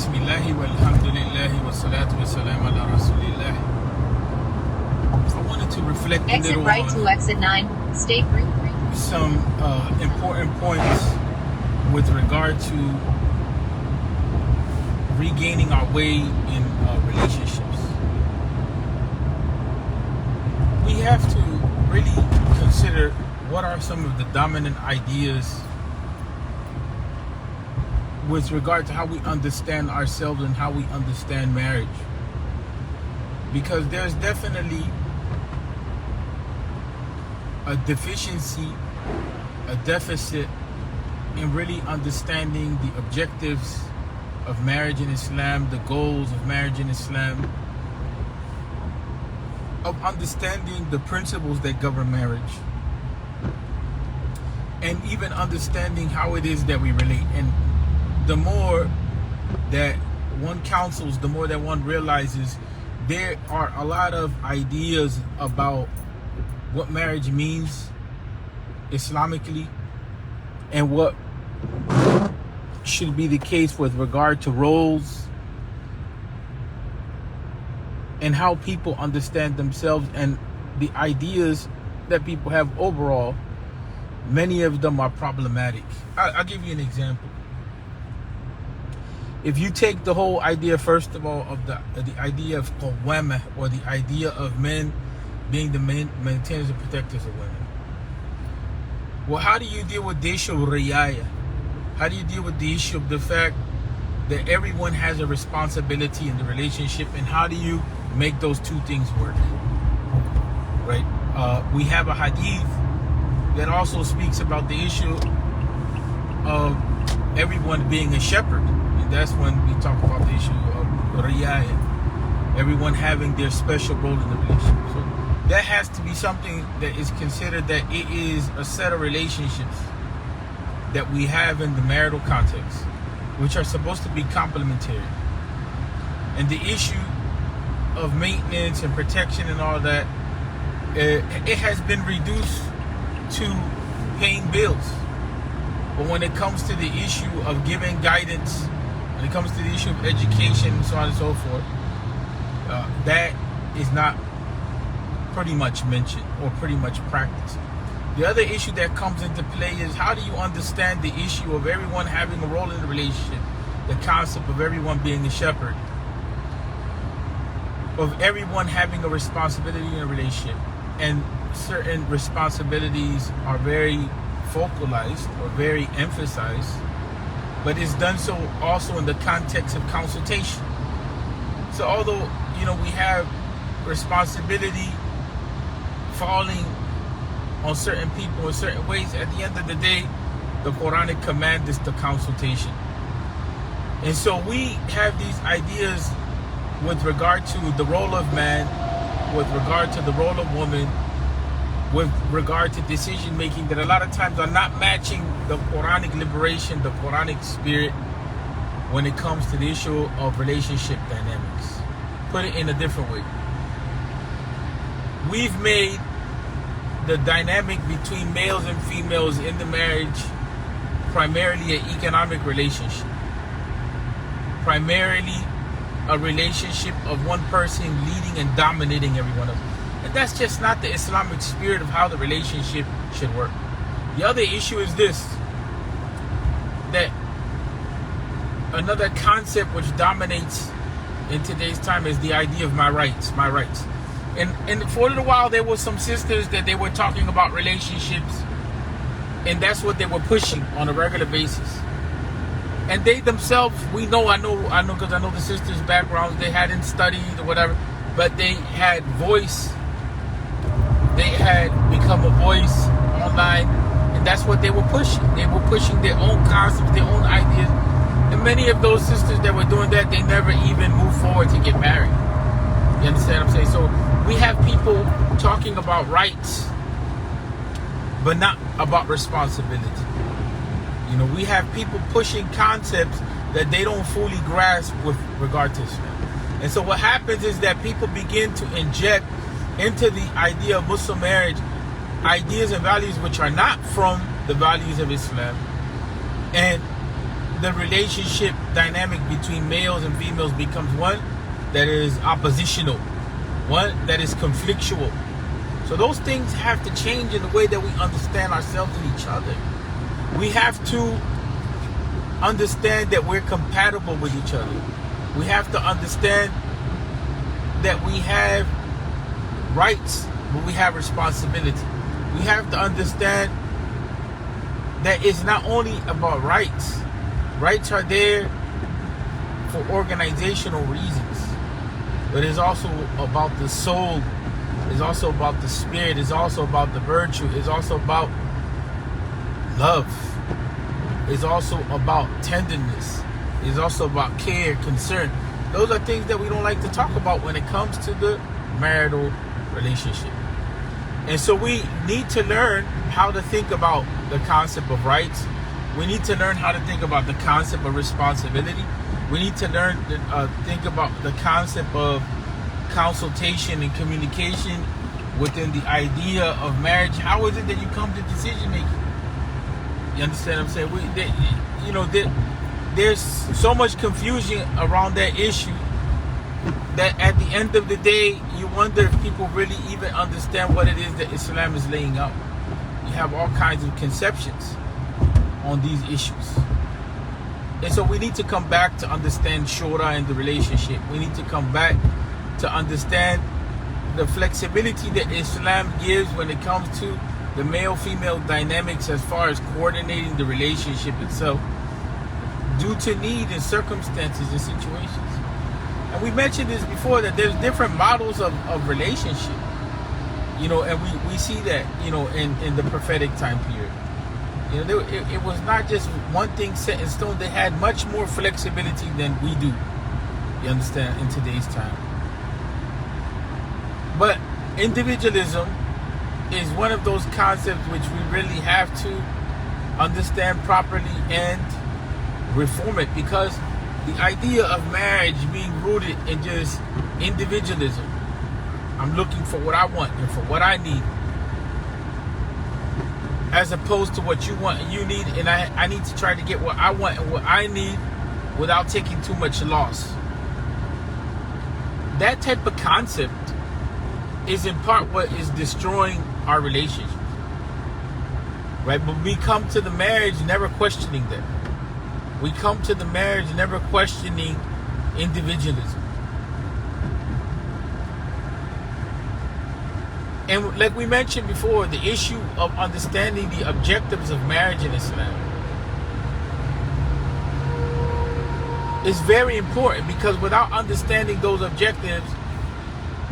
Bismillahi walhamdulillahi wassalatu wassalam ala rasulillah. I wanted to reflect a Exit little right on to exit 9. State route. some important points with regard to regaining our way in relationships. We have to really consider what are some of the dominant ideas with regard to how we understand ourselves and how we understand marriage. Because there's definitely a deficiency, a deficit in really understanding the objectives of marriage in Islam, the goals of marriage in Islam, of understanding the principles that govern marriage, and even understanding how it is that we relate. And the more that one counsels, the more that one realizes there are a lot of ideas about what marriage means Islamically and what should be the case with regard to roles and how people understand themselves and the ideas that people have overall. Many of them are problematic. I'll give you an example. If you take the whole idea, first of all, of the idea of qawwama, or the idea of men being the maintainers and protectors of women. Well, how do you deal with the issue of riyaya? How do you deal with the issue of the fact that everyone has a responsibility in the relationship, and how do you make those two things work? Right? We have a hadith that also speaks about the issue of everyone being a shepherd. That's when we talk about the issue of riyaya, everyone having their special role in the relationship. So that has to be something that is considered, that it is a set of relationships that we have in the marital context, which are supposed to be complementary. And the issue of maintenance and protection and all that, it has been reduced to paying bills. But when it comes to the issue of giving guidance, when it comes to the issue of education and so on and so forth, that is not pretty much mentioned or pretty much practiced. The other issue that comes into play is, how do you understand the issue of everyone having a role in the relationship, the concept of everyone being a shepherd, of everyone having a responsibility in a relationship, and certain responsibilities are very focalized or very emphasized, but it's done so also in the context of consultation. So although, we have responsibility falling on certain people in certain ways, at the end of the day, the Quranic command is the consultation. And so we have these ideas with regard to the role of man, with regard to the role of woman, with regard to decision making, that a lot of times are not matching the Quranic liberation, the Quranic spirit, when it comes to the issue of relationship dynamics. Put it in a different way. We've made the dynamic between males and females in the marriage primarily an economic relationship, primarily a relationship of one person leading and dominating everyone else. And that's just not the Islamic spirit of how the relationship should work. The other issue is this, that another concept which dominates in today's time is the idea of my rights. And for a little while there were some sisters that they were talking about relationships, and that's what they were pushing on a regular basis. And they themselves, I know because I know the sisters' backgrounds, they hadn't studied or whatever, but they had voice. They had become a voice online, and that's what they were pushing. They were pushing their own concepts, their own ideas. And many of those sisters that were doing that, they never even moved forward to get married. You understand what I'm saying? So we have people talking about rights, but not about responsibility. We have people pushing concepts that they don't fully grasp with regard to Islam. And so what happens is that people begin to inject into the idea of Muslim marriage ideas and values which are not from the values of Islam. And the relationship dynamic between males and females becomes one that is oppositional, one that is conflictual. So those things have to change in the way that we understand ourselves and each other. We have to understand that we're compatible with each other. We have to understand that we have rights, but we have responsibility. We have to understand that it's not only about rights. Rights are there for organizational reasons, but it's also about the soul. It's also about the spirit. It's also about the virtue. It's also about love. It's also about tenderness. It's also about care, concern. Those are things that we don't like to talk about when it comes to the marital relationship. And so we need to learn how to think about the concept of rights. We need to learn how to think about the concept of responsibility. We need to learn to think about the concept of consultation and communication within the idea of marriage. How is it that you come to decision making? You understand what I'm saying? There's so much confusion around that issue that at the end of the day, you wonder if people really even understand what it is that Islam is laying out. You have all kinds of conceptions on these issues. And so we need to come back to understand shura and the relationship. We need to come back to understand the flexibility that Islam gives when it comes to the male-female dynamics as far as coordinating the relationship itself due to need and circumstances and situations. And we mentioned this before, that there's different models of relationship, and we see that, in the prophetic time period. It was not just one thing set in stone. They had much more flexibility than we do, you understand, in today's time. But individualism is one of those concepts which we really have to understand properly and reform it, because the idea of marriage being rooted in just individualism, I'm looking for what I want and for what I need, as opposed to what you want and you need, and I need to try to get what I want and what I need without taking too much loss. That type of concept is in part what is destroying our relationship, right? But we come to the marriage never questioning that. We come to the marriage never questioning individualism. And like we mentioned before, the issue of understanding the objectives of marriage in Islam is very important, because without understanding those objectives,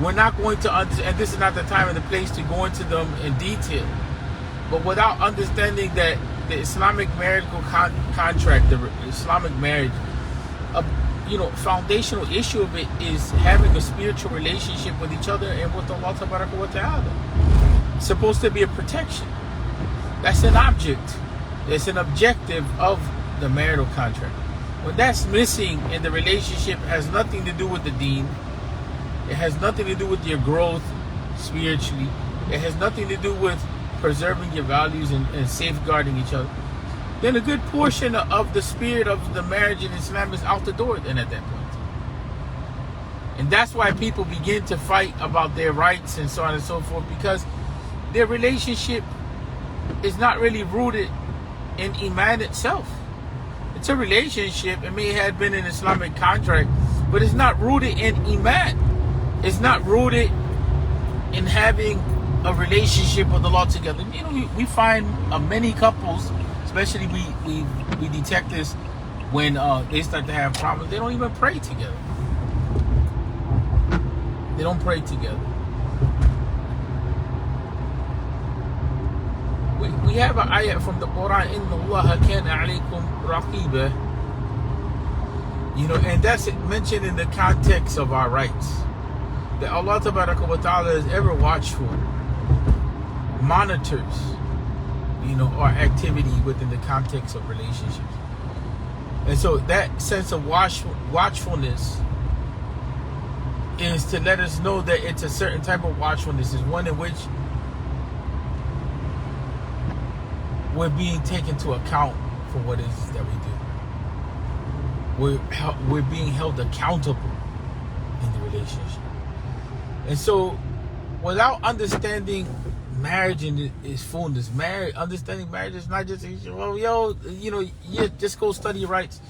we're not going to understand, and this is not the time and the place to go into them in detail, but without understanding that the Islamic marital contract, the Islamic marriage, foundational issue of it is having a spiritual relationship with each other and with Allah Tabaraka wa Ta'ala. It's supposed to be a protection. That's an object. It's an objective of the marital contract. When that's missing and the relationship has nothing to do with the deen, it has nothing to do with your growth spiritually, it has nothing to do with preserving your values and safeguarding each other, then a good portion of the spirit of the marriage in Islam is out the door then at that point. And that's why people begin to fight about their rights and so on and so forth, because their relationship is not really rooted in Iman itself. It's a relationship. It may have been an Islamic contract, but it's not rooted in Iman. It's not rooted in having a relationship with Allah together. We find many couples, especially we detect this when they start to have problems. They don't even pray together. They don't pray together. We have an ayah from the Quran, Inna Allah kana alaykum raqiba, and that's mentioned in the context of our rights. That Allah Tabaraka wa Ta'ala is ever watchful, monitors, our activity within the context of relationships. And so that sense of watchfulness is to let us know that it's a certain type of watchfulness, is one in which we're being taken to account for what it is that we do. we're being held accountable in the relationship. And so, without understanding marriage in its fullness, understanding marriage is not just, well, just go study rights.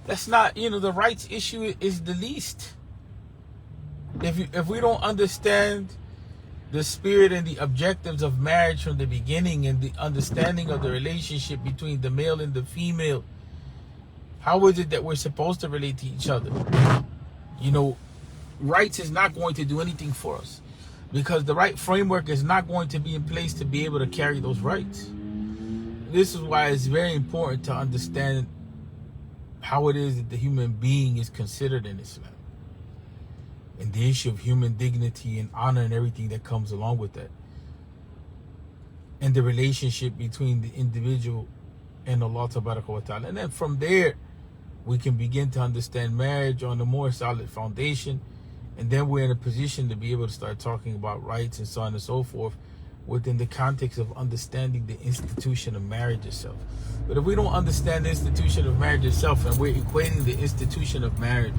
That's not, the rights issue is the least. If we don't understand the spirit and the objectives of marriage from the beginning, and the understanding of the relationship between the male and the female, how is it that we're supposed to relate to each other? Rights is not going to do anything for us, because the right framework is not going to be in place to be able to carry those rights. This is why it's very important to understand how it is that the human being is considered in Islam, and the issue of human dignity and honor and everything that comes along with that, and the relationship between the individual and Allah Tabaraka wa Ta'ala. And then from there, we can begin to understand marriage on a more solid foundation, and then we're in a position to be able to start talking about rights and so on and so forth within the context of understanding the institution of marriage itself. But if we don't understand the institution of marriage itself, and we're equating the institution of marriage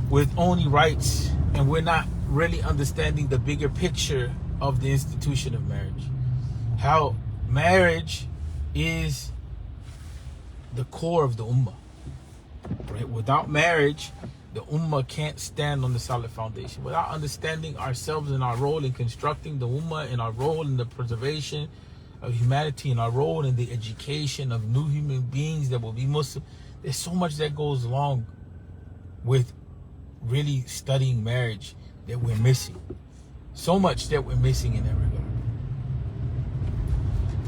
with only rights, and we're not really understanding the bigger picture of the institution of marriage, how marriage is the core of the ummah, right? Without marriage, the ummah can't stand on the solid foundation. Without understanding ourselves and our role in constructing the ummah, and our role in the preservation of humanity, and our role in the education of new human beings that will be Muslim, there's so much that goes along with really studying marriage that we're missing. So much that we're missing in that regard.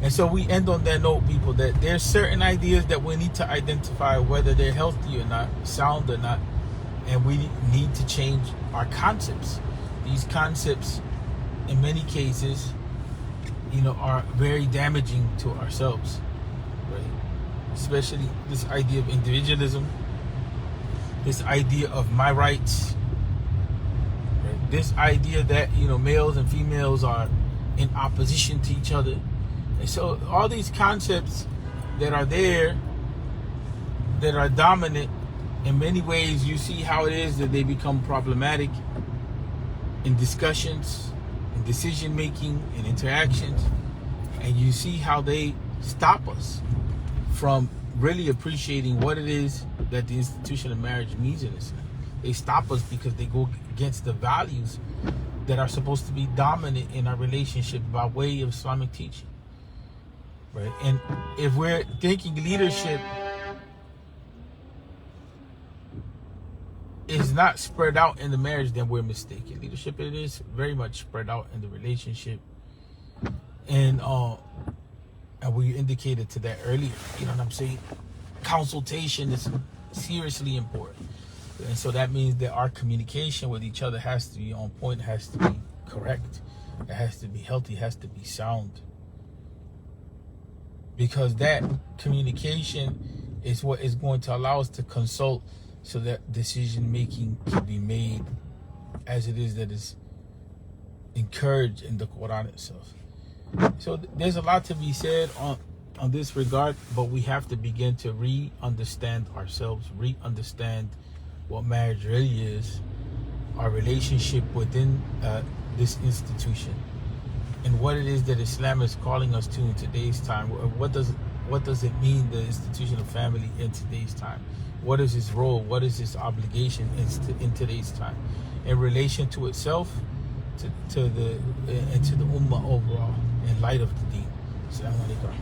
And so we end on that note, people, that there's certain ideas that we need to identify whether they're healthy or not, sound or not, and we need to change our concepts. These concepts, in many cases, are very damaging to ourselves, right? Especially this idea of individualism, this idea of my rights, right? This idea that, males and females are in opposition to each other. And so all these concepts that are there, that are dominant, in many ways you see how it is that they become problematic in discussions, in decision making, in interactions, and you see how they stop us from really appreciating what it is that the institution of marriage means in Islam. They stop us because they go against the values that are supposed to be dominant in our relationship by way of Islamic teaching. Right? And if we're thinking leadership is not spread out in the marriage, then we're mistaken. Leadership, it is very much spread out in the relationship. And we indicated to that earlier, you know what I'm saying? Consultation is seriously important. And so that means that our communication with each other has to be on point, has to be correct, it has to be healthy, it has to be sound. Because that communication is what is going to allow us to consult, so that decision making can be made as it is that is encouraged in the Quran itself. So there's a lot to be said on this regard, but we have to begin to re-understand ourselves, re-understand what marriage really is, our relationship within this institution, and what it is that Islam is calling us to in today's time. What does it mean, the institution of family in today's time? What is its role? What is its obligation in today's time, in relation to itself, to the ummah overall, in light of the deen? Assalamu alaikum.